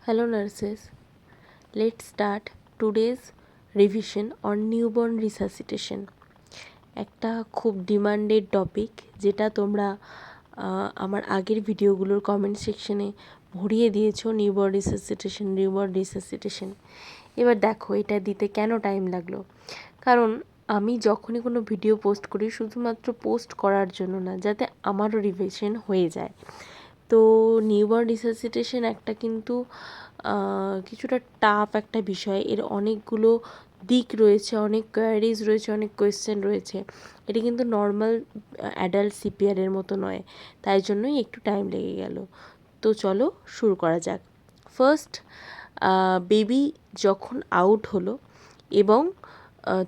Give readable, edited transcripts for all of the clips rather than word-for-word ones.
Hello nurses, let's start today's revision on newborn resuscitation. একটা খুব demanded topic যেটা তোমরা আমার আগের ভিডিওগুলোর কমেন্ট সেকশনে ভরিয়ে দিয়েছো। Newborn resuscitation. এবার দেখো এটা দিতে কেন টাইম লাগলো। কারণ আমি যখনই কোনো ভিডিও পোস্ট করি শুধুমাত্র পোস্ট করার জন্য না, যাতে আমারও রিভিশন হয়ে যায়। তো নিউবর্ন রিসাসিটেশন একটা কিন্তু কিছুটা টাফ একটা বিষয়। এর অনেকগুলো দিক রয়েছে, অনেক কোয়ারিজ রয়েছে, অনেক কোয়েশ্চেন রয়েছে। এটা কিন্তু নর্মাল অ্যাডাল্ট সিপিআরের মতো নয়, তাই জন্যই একটু টাইম লেগে গেল। তো চলো শুরু করা যাক। ফার্স্ট, বেবি যখন আউট হলো এবং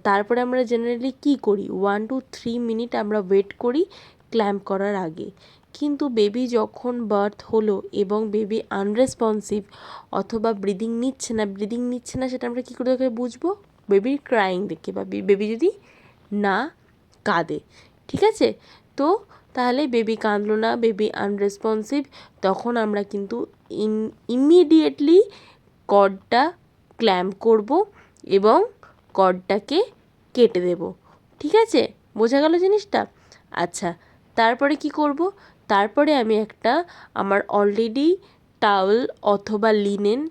তারপরে আমরা জেনারেলি কী করি, 1 to 3 মিনিট আমরা ওয়েট করি ক্ল্যাম্প করার আগে। কিন্তু বেবি যখন বার্থ হলো এবং বেবি আনরেসপন্সিভ অথবা ব্রিদিং নিচ্ছে না সেটা আমরা কী করে বুঝবো? বেবির ক্রাইং দেখে বা বেবি যদি না কাঁদে, ঠিক আছে? তো তাহলে বেবি কাঁদলো না, বেবি আনরেসপন্সিভ, তখন আমরা কিন্তু ইমিডিয়েটলি কর্ডটা ক্ল্যাম্প করব এবং কর্ডটাকে কেটে দেব। ঠিক আছে, বোঝা গেল জিনিসটা? আচ্ছা, তারপরে কি করব? তারপরে আমি একটা আমার অলরেডি টাওয়েল অথবা লিনেন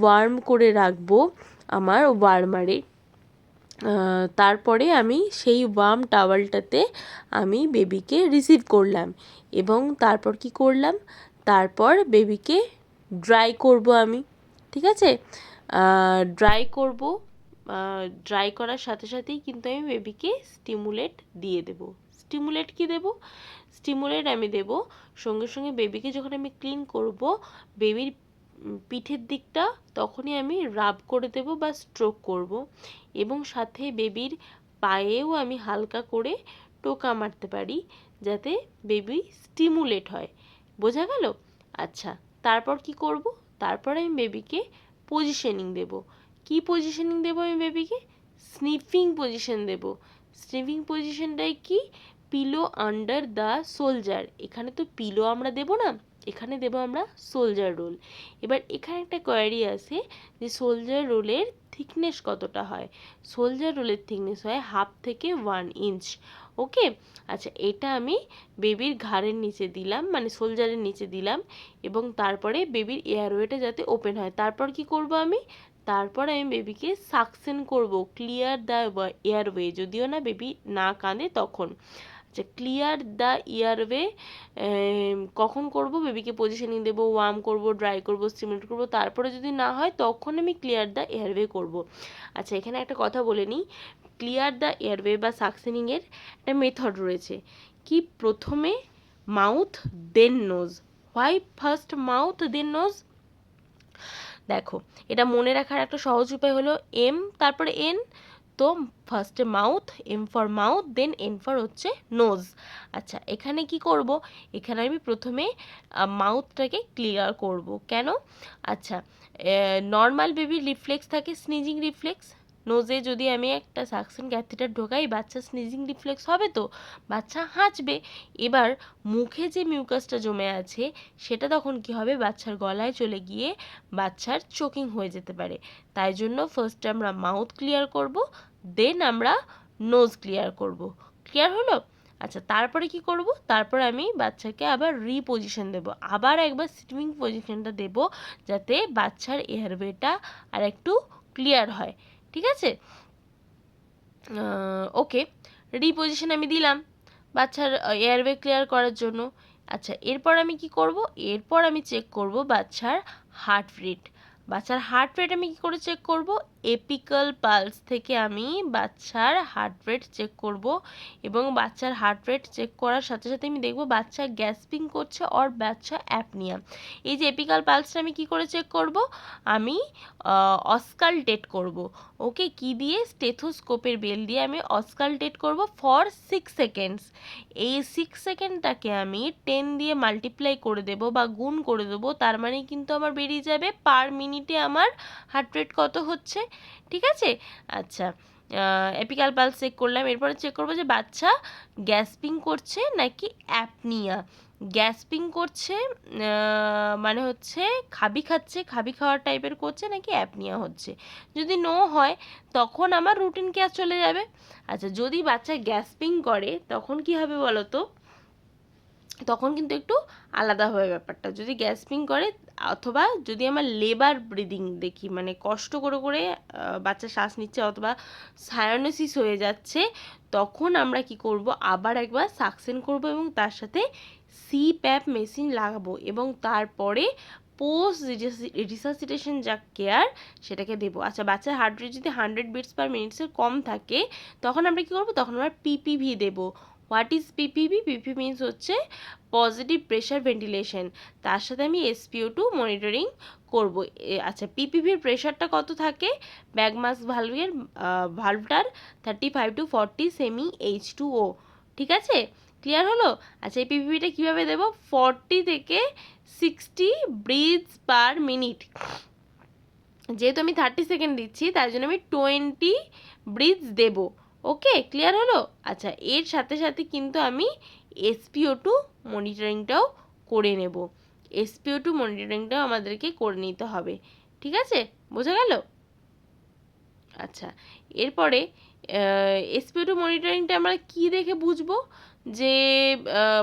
ওয়ার্ম করে রাখবো আমার ওয়ার্মারে। তারপরে আমি সেই ওয়ার্ম টাওয়েলটাতে আমি বেবিকে রিসিভ করলাম এবং তারপর কি করলাম, তারপর বেবিকে ড্রাই করব আমি। ঠিক আছে, ড্রাই করব। ড্রাই করার সাথে সাথেই কিন্তু আমি বেবিকে স্টিমুলেট দিয়ে দেব। স্টিমুলেট কি দেব? স্টিমুলেট আমি দেব সঙ্গে সঙ্গে বেবিকে যখন আমি ক্লিন করব বেবির পিঠের দিকটা, তখনই আমি রাব করে দেব বা স্ট্রোক করব এবং সাথে বেবির পায়েও আমি হালকা করে টোকা মারতে পারি যাতে বেবি স্টিমুলেট হয়। বোঝা গেল? আচ্ছা, তারপর কি করব? তারপর আমি বেবিকে পজিশনিং দেব। কি পজিশনিং দেব আমি বেবিকে? স্নিফিং পজিশন দেব। স্নিফিং পজিশনটাই কি? Pillow under the soldier. এখানে তো পিলো আমরা দেব না, এখানে দেব আমরা সোলজার রোল। এবার এখানে একটা কোয়ারি আছে যে সোলজার রোলের থিকনেস কতটা হয়। সোলজার রোলের থিকনেস হয় 1/2 থেকে 1 ইঞ্চ। ওকে, আচ্ছা, এটা আমি বেবির ঘাড়ের নিচে দিলাম, মানে সোলজারের নিচে দিলাম এবং তারপরে বেবির এয়ারওয়েটা যাতে ওপেন হয়। তারপর কি করব আমি? তারপর আমি বেবিকে সাকশন করব, ক্লিয়ার দ্য এয়ারওয়ে, যদিও না বেবি না কাঁদে তখন। আচ্ছা, ক্লিয়ার দ্য এয়ারওয়ে কখন করব? বেবিকে পজিশনিং দেবো, ওয়ার্ম করব, ড্রাই করব, স্টিমুলেট করব, তারপরে যদি না হয় তখন আমি ক্লিয়ার দ্য এয়ারওয়ে করব। আচ্ছা, এখানে একটা কথা বলে নিই, ক্লিয়ার দ্য এয়ারওয়ে বা সাকশনিংয়ের একটা মেথড রয়েছে। কি? প্রথমে mouth then nose. Why first mouth then nose? দেখো, এটা মনে রাখার একটা সহজ উপায় হলো এম তারপরে এন। তো ফার্স্টে mouth, M for mouth, then N for হচ্ছে নোজ। আচ্ছা, এখানে কি করব? এখানে আমি প্রথমে মাউথটাকে ক্লিয়ার করব। কেন? আচ্ছা, নর্মাল বেবির রিফ্লেক্স থাকে স্নিজিং রিফ্লেক্স। নোজে যদি আমি একটা সাকশন ক্যাথেটার ঢোকাই, বাচ্চা স্নিজিং রিফ্লেক্স হবে, তো বাচ্চা হাঁচবে। এবার মুখে যে মিউকাসটা জমে আছে সেটা তখন কি হবে? বাচ্চার গলায় চলে গিয়ে বাচ্চার চোকিং হয়ে যেতে পারে। তাই জন্য ফার্স্টে আমরা মাউথ ক্লিয়ার করব, দেন আমরা নোজ ক্লিয়ার করব। ক্লিয়ার হলো? আচ্ছা, তারপরে কি করব? তারপর আমি বাচ্চাকে আবার রিপোজিশন দেব, আবার একবার সিটিং পজিশনটা দেব যাতে বাচ্চার এয়ারওয়েটা আর একটু ক্লিয়ার হয়। ঠিক আছে, ওকে, রিপোজিশন আমি দিলাম বাচ্চার এয়ারওয়ে ক্লিয়ার করার জন্য। আচ্ছা, এরপর আমি কি করব? এরপর আমি চেক করব বাচ্চার হার্ট রেট। বাচ্চার হার্ট রেট আমি কি করে চেক করব? এপিক্যাল পালস থেকে আমি বাচ্চার হার্ট রেট চেক করব এবং বাচ্চার হার্ট রেট চেক করার সাথে সাথে আমি দেখব বাচ্চা গ্যাসপিং করছে অর বাচ্চা অ্যাপনিয়া। এই যে এপিক্যাল পালসটা আমি কি করে চেক করব? আমি অস্কালটেট করব। ওকে, কি দিয়ে? স্টেথোস্কোপের বেল দিয়ে আমি অস্কালটেট করব ফর 6 সেকেন্ডস। এই 6 সেকেন্ডটাকে আমি 10 দিয়ে মাল্টিপ্লাই করে দেব বা গুণ করে দেবো, তার মানে কিন্তু আমার বেরিয়ে যাবে পার মিনিটে আমার হার্ট রেট কত হচ্ছে। ঠিক আছে, আচ্ছা, এপিক্যাল পালস চেক করলাম। এরপরে চেক করবো যে বাচ্চা গ্যাসপিং করছে নাকি অ্যাপনিয়া। গ্যাসপিং করছে, মানে হচ্ছে খাবি খাচ্ছে, খাবি খাওয়ার টাইপের করছে, নাকি অ্যাপনিয়া হচ্ছে। যদি নো হয় তখন আমার রুটিন কেয়ার চলে যাবে। আচ্ছা, যদি বাচ্চা গ্যাসপিং করে তখন কি হবে বলো তো? তখন কিন্তু একটু আলাদা হবে ব্যাপারটা। যদি গ্যাসপিং করে অথবা যদি আমার লেবার ব্রিদিং দেখি, মানে কষ্ট করে করে বাচ্চা শ্বাস নিচ্ছে অথবা সায়ানোসিস হয়ে যাচ্ছে, তখন আমরা কি করব, আবার একবার সাকশন করব এবং তার সাথে সিপ্যাপ মেশিন লাগাবো এবং তারপরে পোস্ট রিসাসিটেশন যা কেয়ার সেটাকে দেবো। আচ্ছা, বাচ্চার হার্ট রেট যদি 100 বিটস/মিনিটসের কম থাকে তখন আমরা কী করবো, তখন আমরা পিপিভি দেবো। What is PPV? PP means হচ্ছে পজিটিভ প্রেশার ভেন্টিলেশন। তার সাথে আমি SpO2 মনিটরিং করব। আচ্ছা, পিপিভির প্রেশারটা কত থাকে? ব্যাগ মাস্ক ভালভটার 35 to 40 সেমি H2O। ঠিক আছে, ক্লিয়ার হলো? আচ্ছা, এই পিপিভিটা কীভাবে দেবো? 40 থেকে 60 ব্রিথস পার মিনিট। যেহেতু আমি 30 সেকেন্ড দিচ্ছি তার জন্য আমি 20 ব্রিথস দেবো। ওকে, ক্লিয়ার হলো? আচ্ছা, এর সাথে সাথে কিন্তু আমি SpO2 মনিটরিংটাও করে নেব। SpO2 মনিটরিংটাও আমাদেরকে করে নিতে হবে। ঠিক আছে, বোঝা গেল? আচ্ছা, এরপরে SpO2 মনিটরিংটা আমরা কি দেখে বুঝবো যে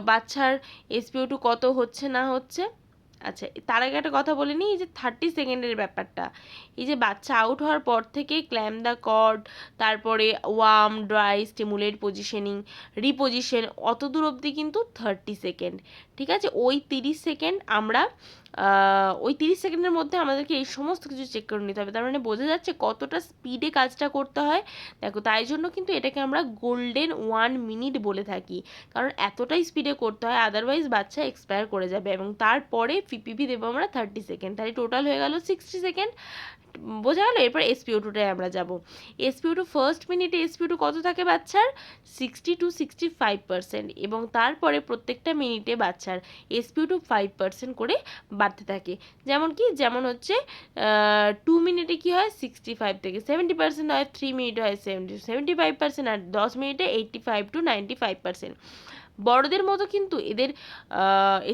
বাচ্চার SpO2 কত হচ্ছে না হচ্ছে? আচ্ছা, তার আগে একটা কথা বলে নিই, এই যে 30 সেকেন্ডের ব্যাপারটা, এই যে বাচ্চা আউট হওয়ার পর থেকে ক্ল্যাম দ্য কর্ড, তারপরে worm, dry, stimulate, positioning, reposition, অত দূর অবধি কিন্তু 30 সেকেন্ড। ঠিক আছে, ওই 30 সেকেন্ড আমরা ওই 30 সেকেন্ডের মধ্যে আমাদেরকে এই সমস্ত কিছু চেক করে নিতে হবে। তার মানে বোঝা যাচ্ছে কতটা স্পিডে কাজটা করতে হয়। দেখো, তাই জন্য কিন্তু এটাকে আমরা গোল্ডেন 1 মিনিট বলে থাকি, কারণ এতটাই স্পিডে করতে হয়, আদারওয়াইজ বাচ্চা এক্সপায়ার করে যাবে। এবং তারপরে পিপিভি দেবো আমরা 30 সেকেন্ড, তাই টোটাল হয়ে গেল 60 সেকেন্ড। বোঝা গেলো? এরপর SpO2টায় আমরা যাব। SpO2 ফার্স্ট মিনিটে SpO2 কত থাকে বাচ্চার? 60 to 65%, এবং তারপরে প্রত্যেকটা মিনিটে বাচ্চার SpO2 5% করে বাড়তে থাকে। যেমন হচ্ছে 2 মিনিটে কী হয়, 65 থেকে 70% হয়, 3 মিনিটে হয় 75%, আর 10 মিনিটে 85 to 95%। বড়দের মতো কিন্তু এদের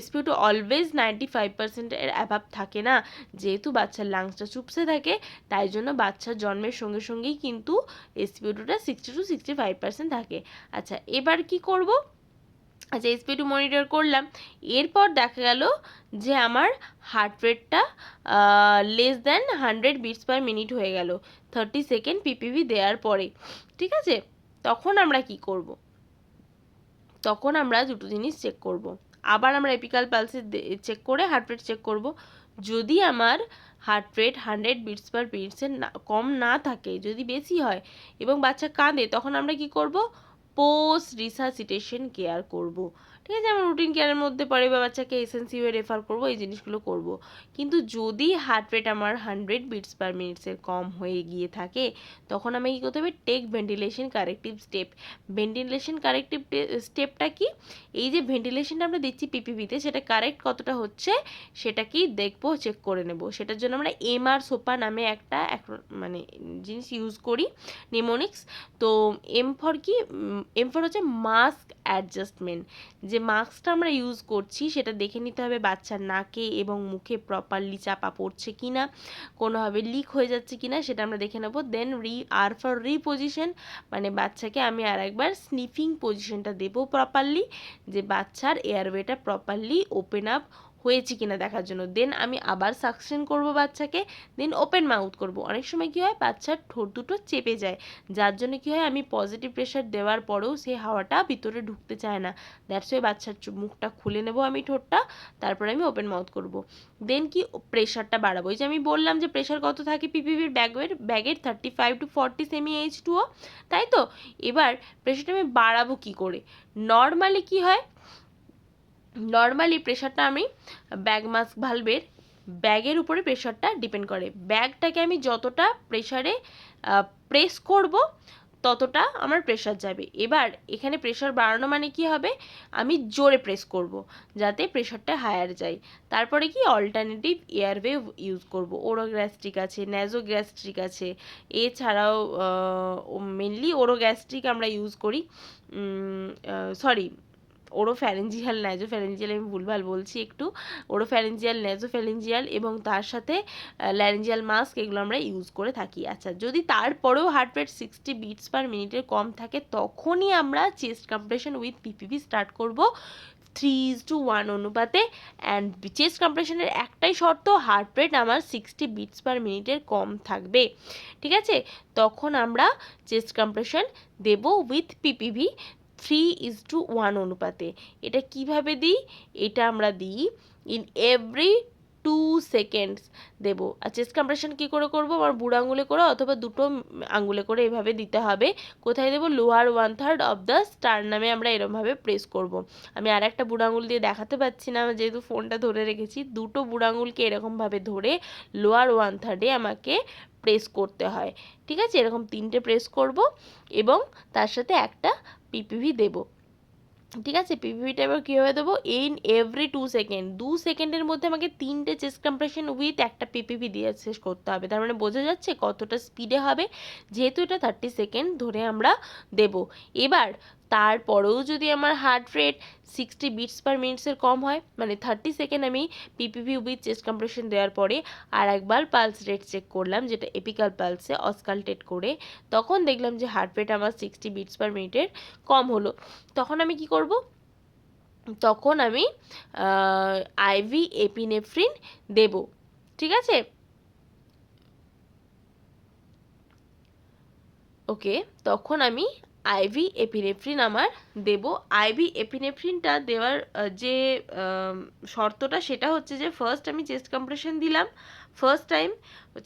SpO2 অলওয়েজ 95%-এর অ্যাভাব থাকে না, যেহেতু বাচ্চার লাংসটা চুপসে থাকে, তাই জন্য বাচ্চার জন্মের সঙ্গে সঙ্গেই কিন্তু SpO2টা 60 to 65% থাকে। আচ্ছা, এবার কি করব? আচ্ছা, SpO2 মনিটর করলাম, এরপর দেখা গেল যে আমার হার্ট রেটটা লেস দ্যান 100 বিটস/মিনিট হয়ে গেল 30 সেকেন্ড পিপিভি দেওয়ার পরে। ঠিক আছে, তখন আমরা কি করব? তখন আমরা দুটো জিনিস চেক করব। আবার আমরা এপিকাল পালসে চেক করে হার্ট রেট চেক করব। যদি আমার হার্ট রেট 100 বিটস/মিনিটসের কম না থাকে, যদি বেশি হয় এবং বাচ্চা কাঁদে, তখন আমরা কি করব? পোস্ট রিসাসিটেশন কেয়ার করব। ঠিক আছে, আমার রুটিন কেয়ারের মধ্যে পড়ে, বা বাচ্চাকে SNCU রেফার করব, এই জিনিসগুলো করব। কিন্তু যদি হার্ট রেট আমার 100 বিটস/মিনিটসের কম হয়ে গিয়ে থাকে, তখন আমি কী করতে হবে? Take ventilation corrective step. Ventilation corrective স্টেপটা কি? এই যে ভেন্টিলেশনটা আমরা দিচ্ছি পিপিভিতে, সেটা কারেক্ট কতটা হচ্ছে সেটা কি দেখবো, চেক করে নেব। সেটার জন্য আমরা MR সোপা নামে একটা মানে জিনিস ইউজ করি, নেমোনিক্স। তো এম ফর হচ্ছে মাস্ক অ্যাডজাস্টমেন্ট। যে মাস্কটা আমরা ইউজ করছি সেটা দেখে নিতে হবে বাচ্চার নাকে এবং মুখে প্রপারলি চাপা পড়ছে কি না, কোনোভাবে লিক হয়ে যাচ্ছে কি না, সেটা আমরা দেখে নেব। দেন ফর রিপোজিশন, মানে বাচ্চাকে আমি আর একবার স্নিফিং পজিশনটা দেবো প্রপারলি, যে বাচ্চার এয়ারওয়েটা প্রপারলি ওপেন আপ হয়েছে কিনা দেখার জন্য। দেন আমি আবার সাকশন করব বাচ্চাকে, দেন ওপেন মাউথ করব। অনেক সময় কী হয়, বাচ্চার ঠোঁট দুটো চেপে যায়, যার জন্য কী হয়, আমি পজিটিভ প্রেশার দেওয়ার পরেও সেই হাওয়াটা ভিতরে ঢুকতে চায় না। দ্যাটস ওয়াই বাচ্চার মুখটা খুলে নেব আমি, ঠোঁটটা, তারপরে আমি ওপেন মাউথ করব। দেন কি প্রেশারটা বাড়াবো। এই যে আমি বললাম যে প্রেশার কত থাকে পিপিভির ব্যাগের 35 to 40 সেমি H2O, তাই তো? এবার প্রেশারটা আমি বাড়াবো কী করে? নর্মালি কি হয়, নর্মালি প্রেশারটা আমি ব্যাগ মাস্ক ভালভের ব্যাগের উপরে প্রেশারটা ডিপেন্ড করে। ব্যাগটাকে আমি যতটা প্রেশারে প্রেস করব ততটা আমার প্রেশার যাবে। এবার এখানে প্রেশার বাড়ানো মানে কি হবে, আমি জোরে প্রেস করব যাতে প্রেশারটা হায়ার যায়। তারপরে কি অল্টারনেটিভ এয়ারওয়ে ইউজ করব। ওরোগ্যাস্ট্রিক আছে, ন্যাজোগ্যাস্ট্রিক আছে, এছাড়াও মেনলি ওরোগ্যাস্ট্রিক আমরা ইউজ করি, সরি ওরোফ্যারেঞ্জিয়াল, ন্যাজোফ্যারেঞ্জিয়াল, আমি ভুলভাল বলছি একটু, ওরোফ্যারেঞ্জিয়াল, ন্যাজোফ্যারেঞ্জিয়াল এবং তার সাথে ল্যারেঞ্জিয়াল মাস্ক, এগুলো আমরা ইউজ করে থাকি। আচ্ছা, যদি তারপরেও হার্ট রেট 60 বিটস পার মিনিটের কম থাকে, তখনই আমরা chest compression with PPV start করব 3:1 অনুপাতে। অ্যান্ড চেস্ট কম্প্রেশনের একটাই শর্ত, হার্ট রেট আমার 60 বিটস পার মিনিটের কম থাকবে, ঠিক আছে? তখন আমরা চেস্ট কম্প্রেশন দেব উইথ পিপিভি 3:1 অনুপাতে। এটা কিভাবে দিই? এটা আমরা দিই ইন এভরি 2 সেকেন্ডস দেব। আর চেস্ট কম্প্রেশন কী করে করবো? আমার বুড়ো আঙুলে করে অথবা দুটো আঙুলে করে এভাবে দিতে হবে। কোথায় দেবো? লোয়ার 1/3 অফ দ্য স্টারনামে আমরা এরমভাবে প্রেস করব। আমি আর একটা বুড়ো আঙুল দিয়ে দেখাতে পাচ্ছি না, যেহেতু ফোনটা ধরে রেখেছি। দুটো বুড়ো আঙুলকে এরকমভাবে ধরে লোয়ার 1/3-এ আমাকে প্রেস করতে হয়, ঠিক আছে? এরকম 3টে প্রেস করব এবং তার সাথে একটা পিপিভি দেব, ঠিক আছে? পিপিভিটা এবার কীভাবে দেবো? ইন এভরি 2 সেকেন্ড, 2 সেকেন্ডের মধ্যে আমাকে 3টে চেস্ট কম্প্রেশন উইথ একটা পিপিভি দিয়ে শেষ করতে হবে। তার মানে বোঝা যাচ্ছে কতটা স্পিডে হবে, যেহেতু এটা 30 সেকেন্ড ধরে আমরা দেব। এবার তারপরেও যদি আমার হার্ট রেট 60 বিটস পার মিনিটসের কম হয়, মানে 30 সেকেন্ড আমি পিপিভি উইথ চেস্ট কম্প্রেশন দেওয়ার পরে আর একবার পালস রেট চেক করলাম, যেটা এপিক্যাল পালসে অসকালটেট করে, তখন দেখলাম যে হার্ট রেট আমার 60 বিটস পার মিনিটের কম হলো। তখন আমি কি করব? তখন আমি আইভি এপিনেফ্রিন দেব, ঠিক আছে? ওকে, তখন আমি আইভি এপিনেফ্রিন আমার দেব। আইভি এপিনেফ্রিনটা দেওয়ার যে শর্তটা, সেটা হচ্ছে যে ফার্স্ট আমি চেস্ট কম্প্রেশন দিলাম, ফার্স্ট টাইম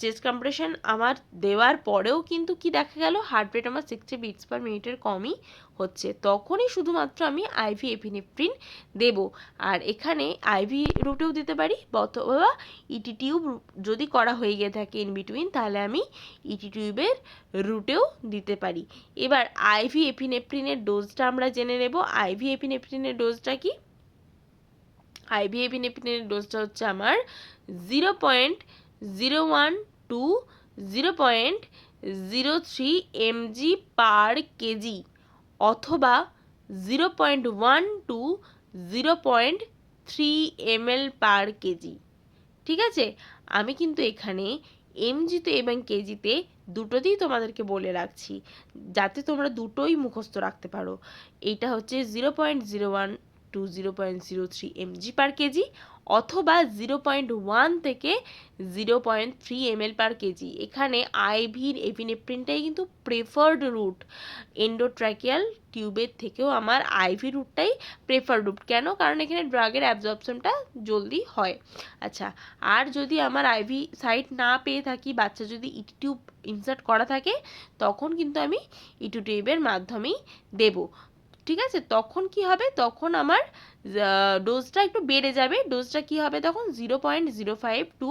চেস্ট কম্প্রেশন আমার দেওয়ার পরেও কিন্তু কি দেখা গেল, হার্ট রেট আমার 60 বিটস পার মিনিটের কমই হচ্ছে, তখনই শুধুমাত্র আমি আইভি এপিনেফ্রিন দেব। আর এখানে আইভি রুটেও দিতে পারি অথবা ইটি টিউব যদি করা হয়ে গিয়ে থাকে ইন বিটুইন, তাহলে আমি ইটি টিউবের রুটেও দিতে পারি। এবার আইভি এপিনেফ্রিনের ডোজটা আমরা জেনে নেব। আইভি এপিনেফ্রিনের ডোজটা কি? আইভি এপিনেফ্রিনের ডোজটা হচ্ছে আমার 0.01 to 0.03 mg পার কেজি অথবা 0.1 to 0.3 ml পার কেজি, ঠিক আছে? আমি কিন্তু এখানে এমজিতে এবং কেজিতে দুটোতেই তোমাদেরকে বলে রাখছি, যাতে তোমরা দুটোই মুখস্থ রাখতে পারো। এইটা হচ্ছে 0.01 to 0.03 mg পার কেজি অথবা 0.1 থেকে 0.3 ml পার কেজি। এখানে আইভির এপিনেফ্রিনটাই কিন্তু প্রেফার্ড রুট, এন্ডোট্র্যাকিয়াল টিউবের থেকেও আমার আইভি রুটটাই প্রেফার্ড রুট। কেন? কারণ এখানে ড্রাগের অ্যাবজর্পশনটা জলদি হয়। আচ্ছা, আর যদি আমার আইভি সাইট না পেয়ে থাকি, বাচ্চা যদি ইটি টিউব ইনসার্ট করা থাকে, তখন কিন্তু আমি ইটি টিউবের মাধ্যমেই দেব, ঠিক আছে? তখন কি হবে? তখন আমার ডোজটা একটু বেড়ে যাবে। ডোজটা কি হবে তখন? 0.05 to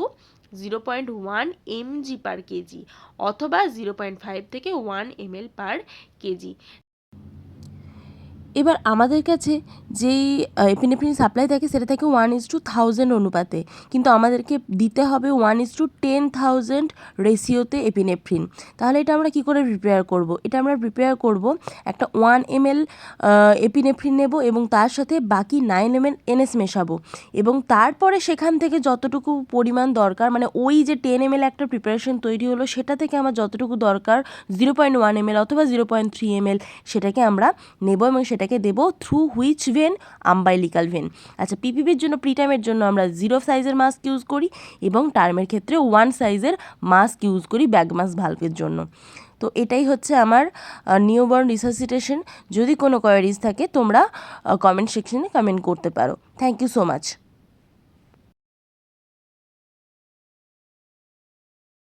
0.1 mg পার কেজি অথবা 0.5 থেকে 1 ml পার কেজি। এবার আমাদের কাছে যেই এপিনেফ্রিন সাপ্লাই থাকে সেটা থাকে 1:1000 অনুপাতে, কিন্তু আমাদেরকে দিতে হবে 1:10,000 রেশিওতে এপিনেফ্রিন। তাহলে এটা আমরা কি করে প্রিপেয়ার করব? এটা আমরা প্রিপেয়ার করব, একটা 1 ml এপিনেফ্রিন নেব এবং তার সাথে বাকি 9 ml এনএস মেশাবো এবং তারপরে সেখান থেকে যতটুকু পরিমাণ দরকার, মানে ওই যে 10 ml একটা প্রিপারেশন তৈরি হলো, সেটা থেকে আমার যতটুকু দরকার 0.1 ml অথবা 0.3 ml সেটাকে আমরা নেব এবং সেটাকে দেব থ্রু হুইচ ভেন? আম্বাইলিকাল ভেন। আচ্ছা, পিপিপির জন্য প্রিটাইমের জন্য আমরা 0 সাইজের মাস্ক ইউজ করি এবং টার্মের ক্ষেত্রে 1 সাইজের মাস্ক ইউজ করি ব্যাগ মাস্ক ভালভের জন্য। তো এটাই হচ্ছে আমার নিউবর্ন রিসাসিটেশন। যদি কোনো কোয়ারিজ থাকে তোমরা কমেন্ট সেকশনে কমেন্ট করতে পারো। Thank you so much.